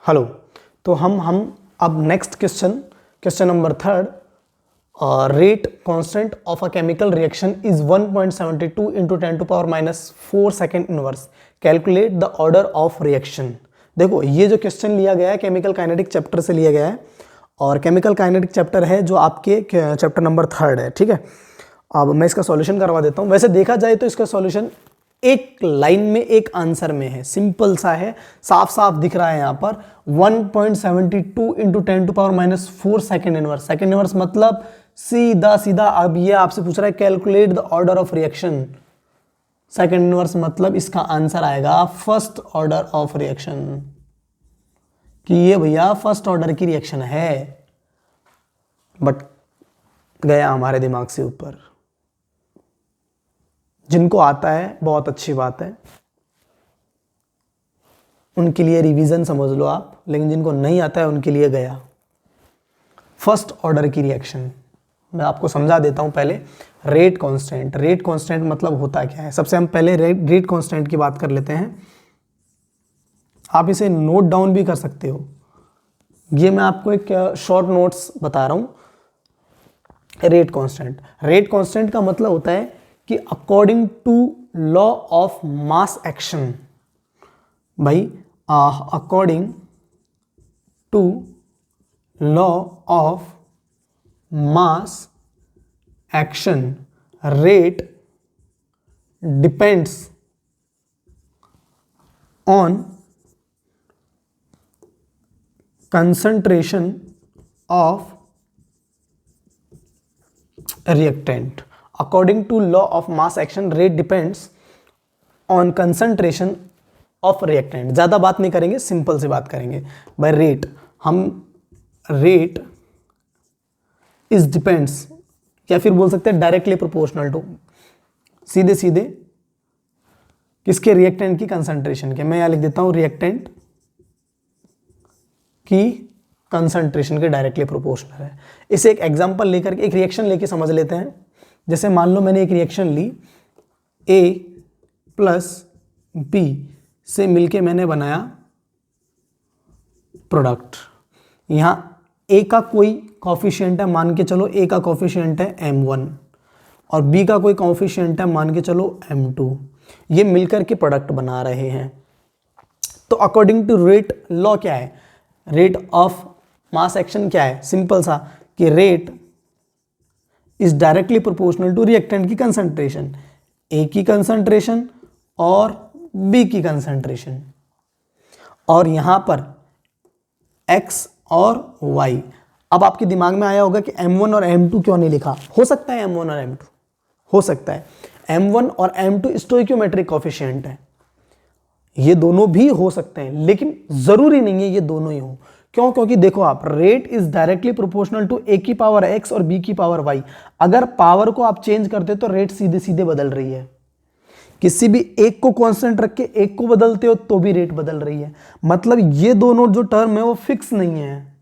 Hello. तो हम अब next question number 3, rate constant of a chemical reaction is 1.72 into 10⁻⁻⁴ second inverse, calculate the order of reaction. देखो ये जो question लिया गया है केमिकल काइनेटिक चैप्टर से लिया गया है, और केमिकल काइनेटिक चैप्टर है जो आपके चैप्टर नंबर 3 है, ठीक है। अब मैं इसका सॉल्यूशन करवा देता हूँ। वैसे देखा जाए तो इसका सॉल्यूशन एक लाइन में एक आंसर में है, सिंपल सा है, साफ साफ दिख रहा है यहाँ पर 1.72 into 10⁻⁴ second inverse. Second inverse मतलब सीधा सीधा। अब ये आपसे पूछ रहा है calculate the order of reaction, second inverse मतलब इसका आंसर आएगा फर्स्ट ऑर्डर ऑफ रिएक्शन, कि ये भैया फर्स्ट ऑर्डर की रिएक्शन है। बट गया हमारे दिमाग से ऊपर। जिनको आता है बहुत अच्छी बात है, उनके लिए रिवीजन समझ लो आप, लेकिन जिनको नहीं आता है उनके लिए गया फर्स्ट ऑर्डर की रिएक्शन। मैं आपको समझा देता हूं पहले। रेट कांस्टेंट, रेट कांस्टेंट मतलब होता क्या है। सबसे हम पहले रेट कांस्टेंट की बात कर लेते हैं। आप इसे नोट डाउन भी कर सकते हो, ये मैं आपको एक शॉर्ट नोट्स बता रहा हूं। रेट कांस्टेंट का मतलब होता है कि according to law of mass action, भाई according to law of mass action rate depends on concentration of reactant. According to law of mass action, rate depends on concentration of reactant. ज़्यादा बात नहीं करेंगे, सिंपल से बात करेंगे। By rate हम rate is depends, या फिर बोल सकते हैं डायरेक्टली प्रोपोर्शनल टू, सीधे सीधे किसके, रिएक्टेंट की कंसंट्रेशन के। मैं यहाँ लिख देता हूँ रिएक्टेंट की कंसंट्रेशन के डायरेक्टली प्रोपोर्शनल है। इसे एक एग्जांपल लेकर के, एक रिएक्शन लेके समझ लेते हैं। जैसे मान लो मैंने एक रिएक्शन ली, A प्लस B से मिलके मैंने बनाया प्रोडक्ट। यहाँ A का कोई कॉफिशिएंट है, मान के चलो A का कॉफिशिएंट है M1 और B का कोई कॉफिशिएंट है, मान के चलो M2। ये मिलकर के प्रोडक्ट बना रहे हैं। तो अकॉर्डिंग टू रेट लॉ क्या है, रेट ऑफ मास एक्शन क्या है, सिंपल सा, कि rate is directly proportional to reactant की कंसंट्रेशन, ए की कंसंट्रेशन और बी की कंसंट्रेशन। और यहां पर एक्स और वाई। अब आपके दिमाग में आया होगा कि M1 और M2 क्यों नहीं लिखा। हो सकता है M1 और M2, हो सकता है M1 और M2 स्टोइकियोमेट्रिक कोएफिशिएंट है, ये दोनों भी हो सकते हैं, लेकिन जरूरी नहीं है ये दोनों ही हो। क्यों? क्योंकि देखो आप, rate is directly proportional to A की पावर एक्स और बी की पावर वाई। अगर पावर को आप चेंज करते हो तो रेट सीधे सीधे बदल रही है। किसी भी एक को कांस्टेंट रख के एक को बदलते हो तो भी रेट बदल रही है। मतलब ये दोनों जो टर्म है वो फिक्स नहीं है,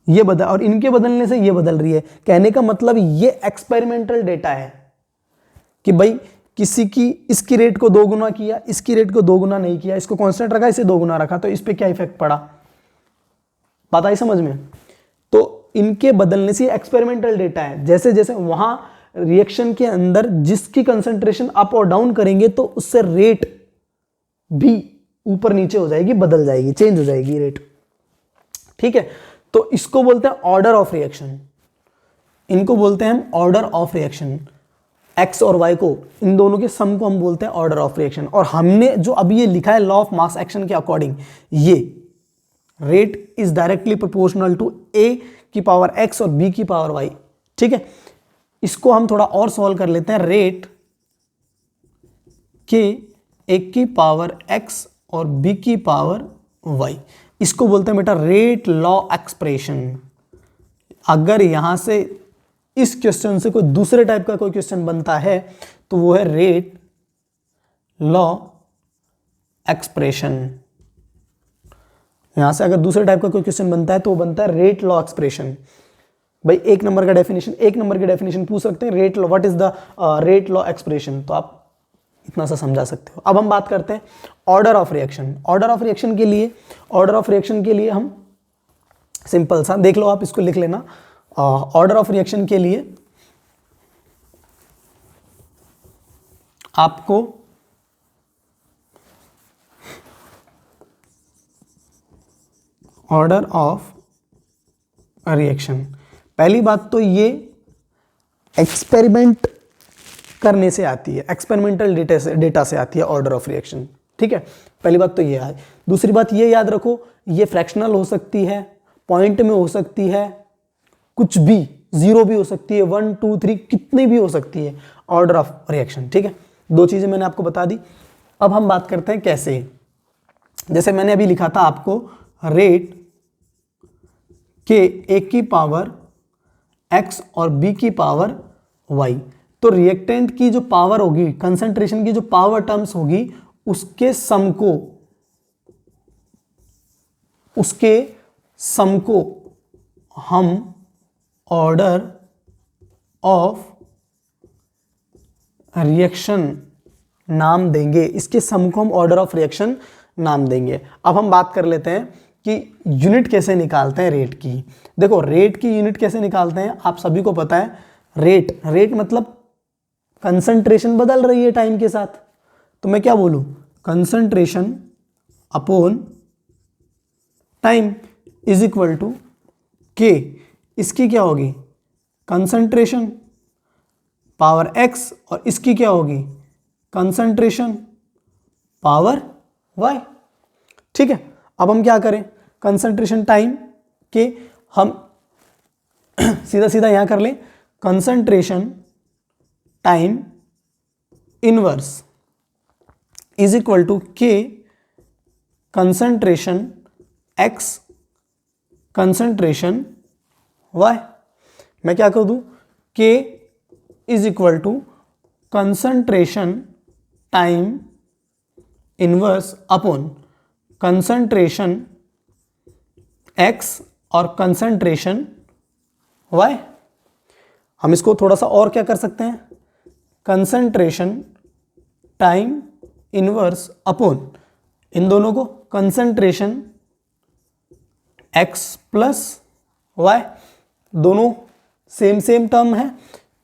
ये बदल और इनके बदलने से ये बदल रही है। कहने का मतलब ये एक्सपेरिमेंटल डेटा है कि भाई किसी की इसकी रेट को 2 गुना किया, इसकी रेट को 2 गुना नहीं किया, इसको कांस्टेंट रखा, इसे 2 गुना रखा, तो इस पे क्या इफेक्ट पड़ा, बात आई समझ में। तो इनके बदलने से एक्सपेरिमेंटल डेटा है। जैसे जैसे वहां रिएक्शन के अंदर जिसकी कंसंट्रेशन अप और डाउन करेंगे तो उससे रेट भी ऊपर नीचे हो जाएगी, बदल जाएगी, चेंज हो जाएगी रेट, ठीक है। तो इसको बोलते हैं ऑर्डर ऑफ रिएक्शन, इनको बोलते हैं हम ऑर्डर ऑफ रिएक्शन। एक्स और वाई को, इन दोनों के सम को हम बोलते हैं ऑर्डर ऑफ रिएक्शन। और हमने जो अभी ये लिखा है लॉ ऑफ मास एक्शन के अकॉर्डिंग, ये rate is directly proportional to A की पावर एक्स और बी की पावर वाई, ठीक है। इसको हम थोड़ा और सॉल्व कर लेते हैं। रेट के ए की पावर एक्स और बी की पावर वाई, इसको बोलते हैं बेटा रेट लॉ एक्सप्रेशन। अगर यहां से इस क्वेश्चन से कोई दूसरे टाइप का कोई क्वेश्चन बनता है तो वो है रेट लॉ एक्सप्रेशन। यहां से अगर दूसरे टाइप का कोई क्वेश्चन बनता है तो वो बनता है रेट लॉ एक्सप्रेशन। भाई एक नंबर की डेफिनेशन पूछ सकते हैं, rate law, what is the rate law expression, तो आप इतना सा समझा सकते हो। अब हम बात करते हैं order of reaction. Order of reaction के लिए हम सिंपल सा देख लो, आप इसको लिख लेना। ऑर्डर ऑफ रिएक्शन के लिए आपको ऑर्डर ऑफ रिएक्शन, पहली बात तो ये एक्सपेरिमेंट करने से आती है, एक्सपेरिमेंटल डेटा से आती है ऑर्डर ऑफ रिएक्शन, ठीक है। पहली बात तो ये है। दूसरी बात ये याद रखो, ये फ्रैक्शनल हो सकती है, पॉइंट में हो सकती है, कुछ भी, 0 भी हो सकती है, 1 2 3 कितनी भी हो सकती है ऑर्डर ऑफ रिएक्शन, ठीक है। 2 चीजें मैंने आपको बता दी। अब हम बात करते हैं कैसे। जैसे मैंने अभी लिखा था आपको, रेट के एक की पावर x और b की पावर y, तो रिएक्टेंट की जो पावर होगी, कंसंट्रेशन की जो पावर टर्म्स होगी, उसके सम को हम ऑर्डर ऑफ रिएक्शन नाम देंगे। इसके सम को हम ऑर्डर ऑफ रिएक्शन नाम देंगे। अब हम बात कर लेते हैं कि यूनिट कैसे निकालते हैं रेट की। देखो, रेट की यूनिट कैसे निकालते हैं आप सभी को पता है। रेट मतलब कंसंट्रेशन बदल रही है टाइम के साथ, तो मैं क्या बोलूं, concentration upon time is equal to k. इसकी क्या होगी, कंसंट्रेशन पावर x, और इसकी क्या होगी, कंसंट्रेशन पावर y, ठीक है। अब हम क्या करें, कंसंट्रेशन टाइम के हम सीधा सीधा यहां कर लें, concentration time inverse is equal to k concentration x concentration y। मैं क्या कर दूं, k is equal to concentration time inverse upon concentration x और कंसंट्रेशन y। हम इसको थोड़ा सा और क्या कर सकते हैं, कंसंट्रेशन टाइम इनवर्स अपॉन इन दोनों को कंसंट्रेशन x प्लस y, दोनों सेम टर्म है,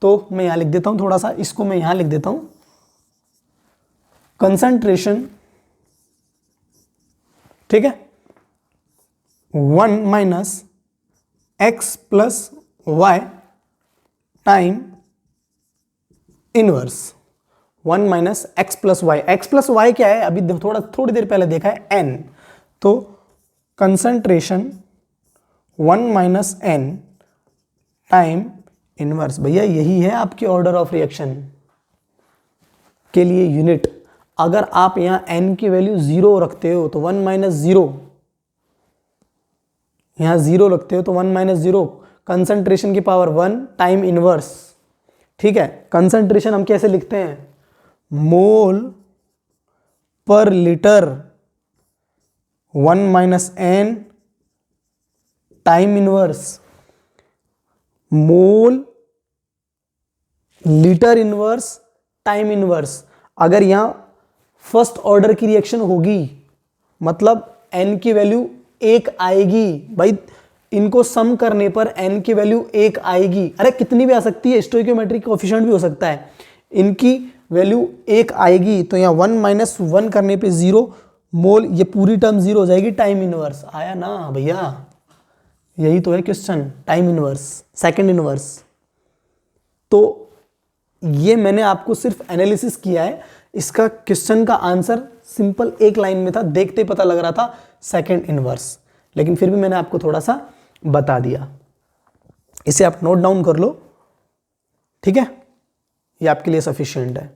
तो मैं यहां लिख देता हूं, थोड़ा सा इसको मैं यहां लिख देता हूं, कंसंट्रेशन, ठीक है, 1 minus x plus y time inverse, 1 minus x plus y. X plus y क्या है, अभी थोड़ी देर पहले देखा है, एन, तो concentration 1 minus n time inverse. भैया यही है आपके ऑर्डर ऑफ रिएक्शन के लिए यूनिट। अगर आप यहां n की वैल्यू 0 रखते हो तो 1 माइनस 0, यहां 0 रखते हो तो 1 माइनस 0, कंसंट्रेशन की पावर 1 टाइम इनवर्स, ठीक है। कंसंट्रेशन हम कैसे लिखते हैं, मोल पर litre 1 minus n time inverse, mole litre inverse time inverse. अगर यहां फर्स्ट ऑर्डर की रिएक्शन होगी मतलब n की वैल्यू 1 आएगी, भाई इनको सम करने पर n की वैल्यू 1 आएगी, अरे कितनी भी आ सकती है, स्टोइकियोमेट्रिक कोएफिशिएंट भी हो सकता है, इनकी वैल्यू 1 आएगी, तो यहाँ 1 माइनस 1 करने पे 0, मोल, ये पूरी टर्म 0 हो जाएगी, टाइम इनवर्स आया ना भैया, यही तो है question, time inverse, second inverse. तो ये मैंने आपको सिर्फ एनालिसिस किया है, इसका क्वेश्चन का आंसर सिंपल एक लाइन में था, देखते ही पता लग रहा था सेकंड इनवर्स, लेकिन फिर भी मैंने आपको थोड़ा सा बता दिया। इसे आप नोट डाउन कर लो, ठीक है, ये आपके लिए सफिशिएंट है।